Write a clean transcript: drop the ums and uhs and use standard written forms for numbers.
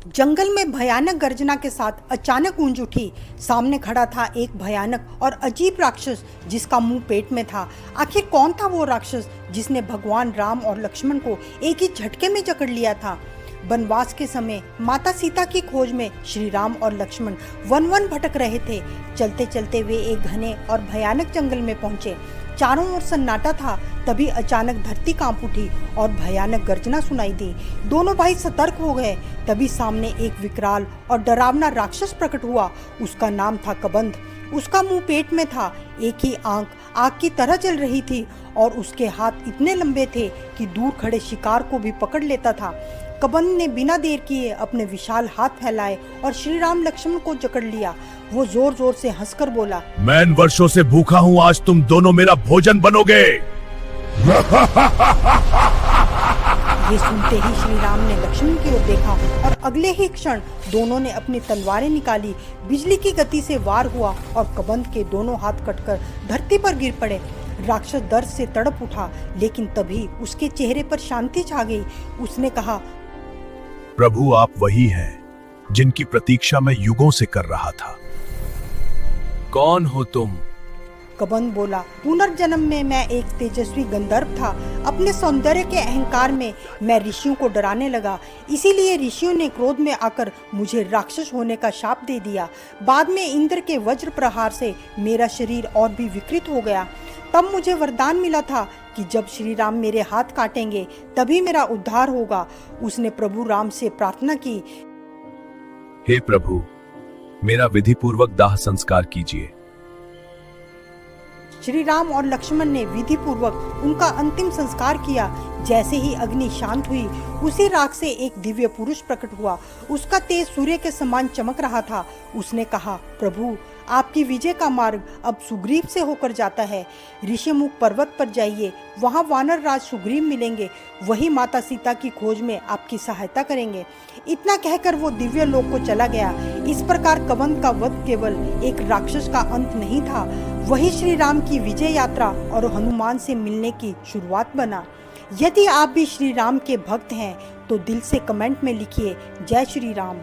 जंगल में भयानक गर्जना के साथ अचानक गूंज उठी। सामने खड़ा था एक भयानक और अजीब राक्षस जिसका मुंह पेट में था। आखिर कौन था वो राक्षस जिसने भगवान राम और लक्ष्मण को एक ही झटके में जकड़ लिया था। वनवास के समय माता सीता की खोज में श्री राम और लक्ष्मण वन वन भटक रहे थे। चलते चलते वे एक घने और भयानक जंगल में पहुंचे। चारों ओर सन्नाटा था। तभी अचानक धरती कांप उठी और भयानक गर्जना सुनाई दी। दोनों भाई सतर्क हो गए। तभी सामने एक विकराल और डरावना राक्षस प्रकट हुआ। उसका नाम था कबंध। उसका मुंह पेट में था। एक ही आंख आग की तरह जल रही थी और उसके हाथ इतने लंबे थे कि दूर खड़े शिकार को भी पकड़ लेता था। कबंध ने बिना देर किए अपने विशाल हाथ फैलाए और श्री राम लक्ष्मण को जकड़ लिया। वो जोर जोर से हंसकर बोला, मैं इन वर्षों से भूखा हूँ, आज तुम दोनों मेरा भोजन बनोगे। ये सुनते ही श्री राम ने लक्ष्मण की ओर देखा और अगले ही क्षण दोनों ने अपनी तलवारें निकाली। बिजली की गति से वार हुआ और कबंध के दोनों हाथ कटकर धरती पर गिर पड़े। राक्षस दर्द से तड़प उठा, लेकिन तभी उसके चेहरे पर शांति छा गई। उसने कहा, प्रभु, आप वही हैं जिनकी प्रतीक्षा मैं युगों से कर रहा था। कौन हो तुम? कबंध बोला, पुनर्जन्म में मैं एक तेजस्वी गंधर्व था। अपने सौंदर्य के अहंकार में मैं ऋषियों को डराने लगा। इसीलिए ऋषियों ने क्रोध में आकर मुझे राक्षस होने का शाप दे दिया। बाद में इंद्र के वज्र प्रहार से मेरा शरीर और भी विकृत हो गया। तब मुझे वरदान मिला था कि जब श्री राम मेरे हाथ काटेंगे तभी मेरा उद्धार होगा। उसने प्रभु राम से प्रार्थना की, हे प्रभु, मेरा विधि पूर्वक दाह संस्कार कीजिए। श्री राम और लक्ष्मण ने विधि पूर्वक उनका अंतिम संस्कार किया। जैसे ही अग्नि शांत हुई, उसी राख से एक दिव्य पुरुष प्रकट हुआ। उसका तेज सूर्य के समान चमक रहा था। उसने कहा, प्रभु, आपकी विजय का मार्ग अब सुग्रीव से होकर जाता है। ऋषिमुख पर्वत पर जाइए, वहाँ वानर राज सुग्रीव मिलेंगे। वही माता सीता की खोज में आपकी सहायता करेंगे। इतना कहकर वो दिव्य लोक को चला गया। इस प्रकार कबंध का वध केवल एक राक्षस का अंत नहीं था, वही श्री राम की विजय यात्रा और हनुमान से मिलने की शुरुआत बना। यदि आप भी श्री राम के भक्त हैं तो दिल से कमेंट में लिखिए, जय श्री राम।